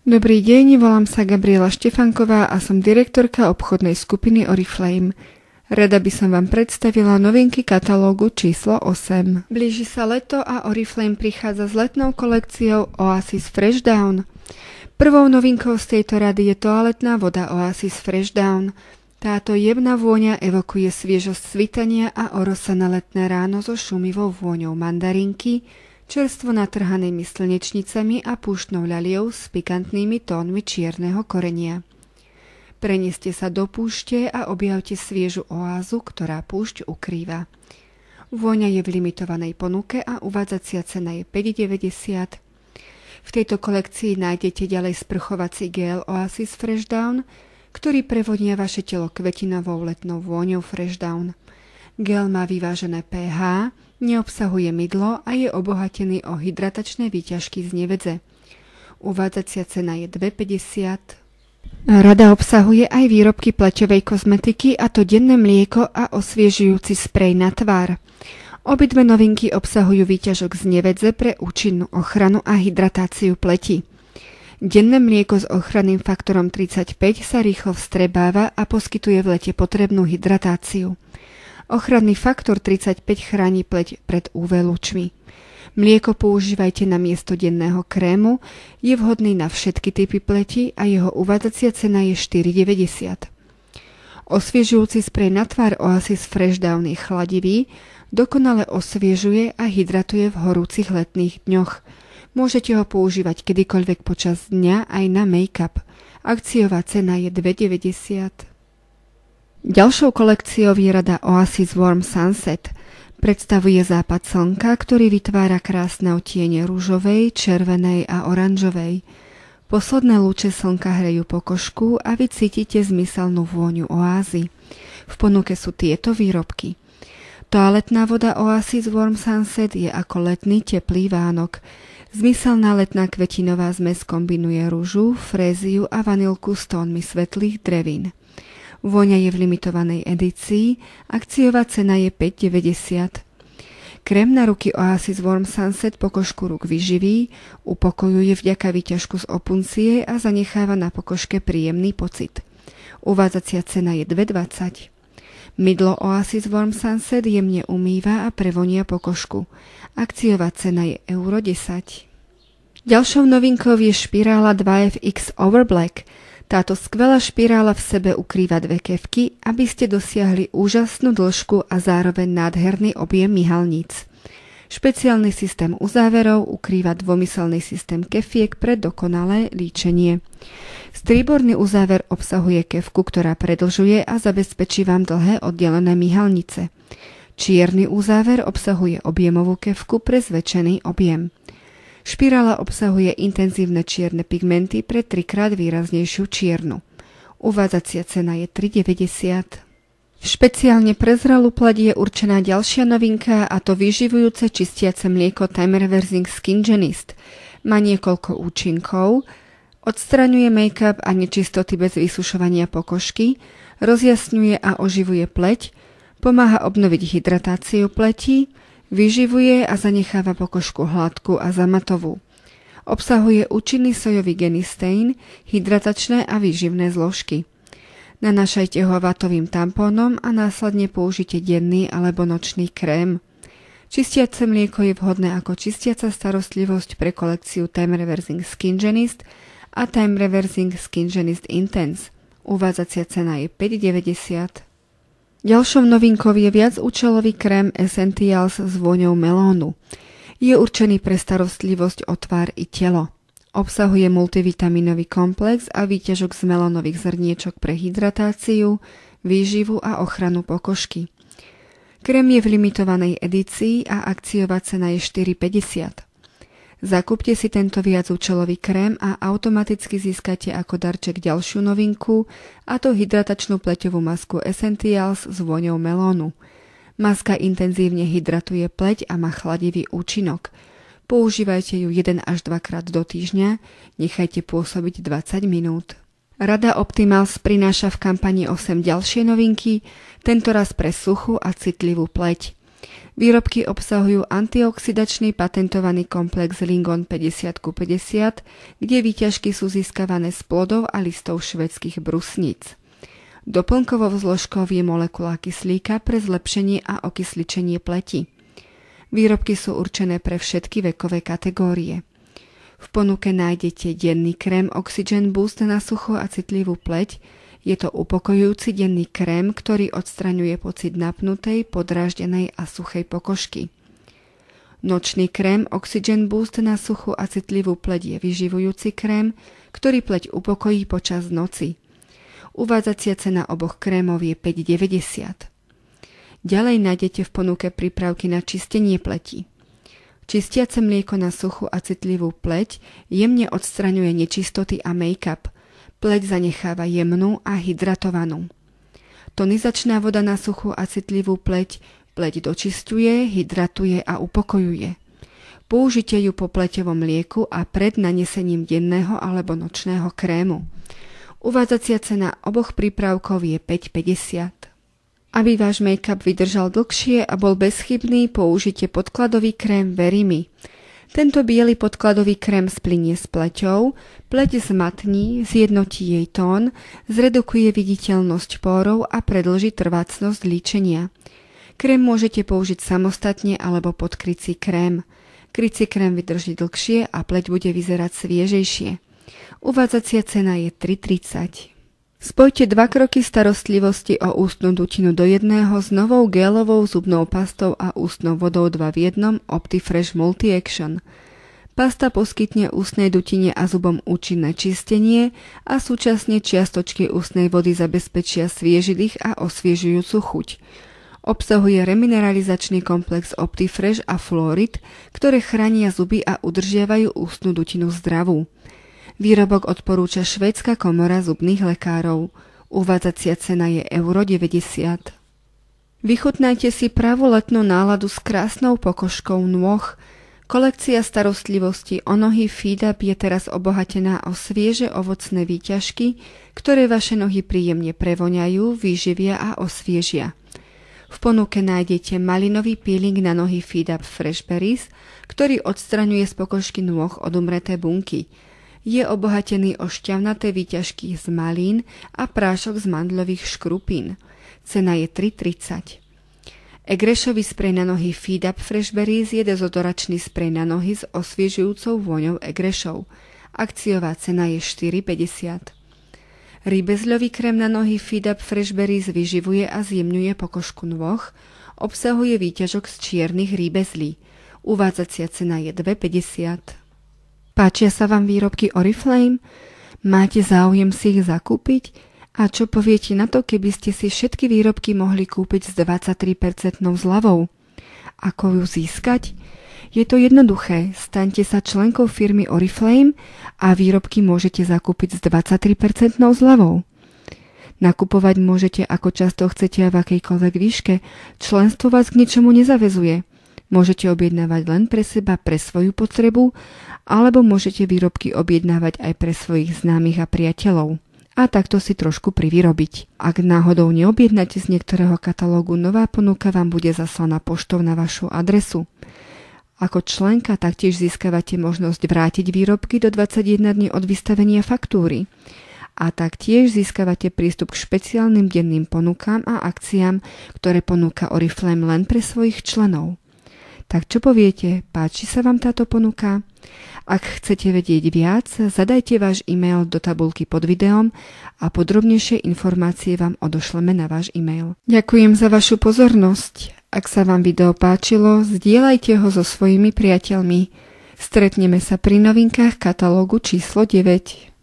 Dobrý deň, volám sa Gabriela Štefanková a som direktorka obchodnej skupiny Oriflame. Rada by som vám predstavila novinky katalógu číslo 8. Blíži sa leto a Oriflame prichádza s letnou kolekciou Oasis Freshdown. Prvou novinkou z tejto rady je toaletná voda Oasis Freshdown. Táto jemná vôňa evokuje sviežosť svitania a orosané letné ráno so šumivou vôňou mandarinky, čerstvo natrhanými slnečnicami a púštnou ľaliou s pikantnými tónmi čierneho korenia. Prenieste sa do púšte a objavte sviežu oázu, ktorá púšť ukrýva. Vôňa je v limitovanej ponuke a uvádzacia cena je 5,90. V tejto kolekcii nájdete ďalej sprchovací gel Oasis Freshdown, ktorý prevonia vaše telo kvetinovou letnou vôňou Freshdown. Gel má vyvážené pH, neobsahuje mydlo a je obohatený o hydratačné výťažky z nevedze. Uvádzacia cena je 2,50. Rada obsahuje aj výrobky pleťovej kozmetiky, a to denné mlieko a osviežujúci sprej na tvár. Obidve novinky obsahujú výťažok z nevedze pre účinnú ochranu a hydratáciu pleti. Denné mlieko s ochranným faktorom 35 sa rýchlo vstrebáva a poskytuje v lete potrebnú hydratáciu. Ochranný faktor 35 chráni pleť pred UV lúčmi. Mlieko používajte na miesto denného krému, je vhodný na všetky typy pleti a jeho uvádzacia cena je 4,90. Osviežujúci sprej na tvár Oasis Freshdown je chladivý, dokonale osviežuje a hydratuje v horúcich letných dňoch. Môžete ho používať kedykoľvek počas dňa aj na make-up. Akciová cena je 2,90. Ďalšou kolekciou je rada Oasis Warm Sunset. Predstavuje západ slnka, ktorý vytvára krásne odtiene ružovej, červenej a oranžovej. Posledné lúče slnka hrejú pokožku a vy cítite zmyselnú vôňu oázy. V ponuke sú tieto výrobky. Toaletná voda Oasis Warm Sunset je ako letný teplý Vánok. Zmyselná letná kvetinová zmes kombinuje ružu, fréziu a vanilku s tónmi svetlých drevín. Vôňa je v limitovanej edícii, akciová cena je 5,90. Krém na ruky Oasis Warm Sunset pokožku rúk vyživí, upokojuje vďaka výťažku z opuncie a zanecháva na pokožke príjemný pocit. Uvádzacia cena je 2,20. Mydlo Oasis Warm Sunset jemne umýva a prevonia pokožku. Akciová cena je €10. Ďalšou novinkou je špirála 2FX Over Black. Táto skvelá špirála v sebe ukrýva dve kefky, aby ste dosiahli úžasnú dĺžku a zároveň nádherný objem myhalníc. Špeciálny systém uzáverov ukrýva dvomyselný systém kefiek pre dokonalé líčenie. Strieborný uzáver obsahuje kefku, ktorá predlžuje a zabezpečí vám dlhé oddelené myhalnice. Čierny uzáver obsahuje objemovú kefku pre zväčšený objem. Špirála obsahuje intenzívne čierne pigmenty pre 3-krát výraznejšiu čiernu. Uvádzacia cena je 3,90. Špeciálne pre zrelú pleť je určená ďalšia novinka, a to vyživujúce čistiace mlieko Time Reversing Skin Genist. Má niekoľko účinkov, odstraňuje make-up a nečistoty bez vysušovania pokožky, rozjasňuje a oživuje pleť, pomáha obnoviť hydratáciu pleti, vyživuje a zanecháva pokožku hladkú a zamatovú. Obsahuje účinný sojový genistein, hydratačné a výživné zložky. Nanášajte ho vatovým tampónom a následne použite denný alebo nočný krém. Čistiace mlieko je vhodné ako čistiaca starostlivosť pre kolekciu Time Reversing Skin Genist a Time Reversing Skin Genist Intense. Uvádzacia cena je 5,90. Ďalšou novinkou je viacúčelový krém Essentials s vôňou melónu. Je určený pre starostlivosť o tvár i telo. Obsahuje multivitaminový komplex a výťažok z melónových zrniečok pre hydratáciu, výživu a ochranu pokožky. Krém je v limitovanej edícii a akciová cena je 4,50. Zakúpte si tento viacúčelový krém a automaticky získate ako darček ďalšiu novinku, a to hydratačnú pleťovú masku Essentials s vôňou melónu. Maska intenzívne hydratuje pleť a má chladivý účinok. Používajte ju 1 až 2 krát do týždňa, nechajte pôsobiť 20 minút. Rada Optimals prináša v kampani 8 ďalšie novinky, tentoraz pre suchú a citlivú pleť. Výrobky obsahujú antioxidačný patentovaný komplex Lingon 50x50, kde výťažky sú získavané z plodov a listov švédskych brusníc. Doplnkovou zložkou je molekula kyslíka pre zlepšenie a okysličenie pleti. Výrobky sú určené pre všetky vekové kategórie. V ponuke nájdete denný krém Oxygen Boost na suchú a citlivú pleť. Je to upokojujúci denný krém, ktorý odstraňuje pocit napnutej, podráždenej a suchej pokožky. Nočný krém Oxygen Boost na suchú a citlivú pleť je vyživujúci krém, ktorý pleť upokojí počas noci. Uvádzacia cena oboch krémov je 5,90. Ďalej nájdete v ponuke prípravky na čistenie pleti. Čistiace mlieko na suchú a citlivú pleť jemne odstraňuje nečistoty a make-up. Pleť zanecháva jemnú a hydratovanú. Tonizačná voda na suchú a citlivú pleť dočisťuje, hydratuje a upokojuje. Použite ju po pleťovom lieku a pred nanesením denného alebo nočného krému. Uvádzacia cena oboch prípravkov je 5,50. Aby váš make-up vydržal dlhšie a bol bezchybný, použite podkladový krém Verimi. Tento biely podkladový krém splynie s pleťou, pleť zmatní, zjednotí jej tón, zredukuje viditeľnosť pórov a predĺži trvácnosť líčenia. Krém môžete použiť samostatne alebo pod krycí krém. Krycí krém vydrží dlhšie a pleť bude vyzerať sviežejšie. Uvádzacia cena je 3,30. Spojte 2 kroky starostlivosti o ústnu dutinu do jedného s novou gélovou zubnou pastou a ústnou vodou 2 v 1 Optifresh Multi-Action. Pasta poskytne ústnej dutine a zubom účinné čistenie a súčasne čiastočky ústnej vody zabezpečia svieživých a osviežujúcu chuť. Obsahuje remineralizačný komplex Optifresh a fluorid, ktoré chránia zuby a udržiavajú ústnu dutinu zdravú. Výrobok odporúča Švédska komora zubných lekárov. Uvádzacia cena je €90. Vychutnajte si pravú letnú náladu s krásnou pokožkou nôh. Kolekcia starostlivosti o nohy Feedup je teraz obohatená o svieže ovocné výťažky, ktoré vaše nohy príjemne prevoňajú, vyživia a osviežia. V ponuke nájdete malinový peeling na nohy Feedup Fresh Berries, ktorý odstraňuje z pokožky nôh odumreté bunky. Je obohatený o šťavnaté výťažky z malín a prášok z mandľových škrupín. Cena je 3,30. Egrešový sprej na nohy Feedup Fresh Berries je dezodoračný sprej na nohy s osviežujúcou vôňou egrešov. Akciová cena je 4,50. Rybezľový krém na nohy Feedup Fresh Berries vyživuje a zjemňuje pokožku nôh. Obsahuje výťažok z čiernych rybezlí. Uvádzacia cena je 2,50. Páčia sa vám výrobky Oriflame? Máte záujem si ich zakúpiť? A čo poviete na to, keby ste si všetky výrobky mohli kúpiť s 23% zľavou? Ako ju získať? Je to jednoduché, staňte sa členkou firmy Oriflame a výrobky môžete zakúpiť s 23% zľavou. Nakupovať môžete ako často chcete a v akejkoľvek výške, členstvo vás k ničomu nezavezuje. Môžete objednávať len pre seba, pre svoju potrebu, alebo môžete výrobky objednávať aj pre svojich známych a priateľov. A takto si trošku privyrobiť. Ak náhodou neobjednáte z niektorého katalógu, nová ponuka vám bude zaslaná poštou na vašu adresu. Ako členka taktiež získavate možnosť vrátiť výrobky do 21 dní od vystavenia faktúry. A taktiež získavate prístup k špeciálnym denným ponukám a akciám, ktoré ponúka Oriflame len pre svojich členov. Tak čo poviete, páči sa vám táto ponuka? Ak chcete vedieť viac, zadajte váš e-mail do tabuľky pod videom a podrobnejšie informácie vám odošleme na váš e-mail. Ďakujem za vašu pozornosť. Ak sa vám video páčilo, zdieľajte ho so svojimi priateľmi. Stretneme sa pri novinkách katalógu číslo 9.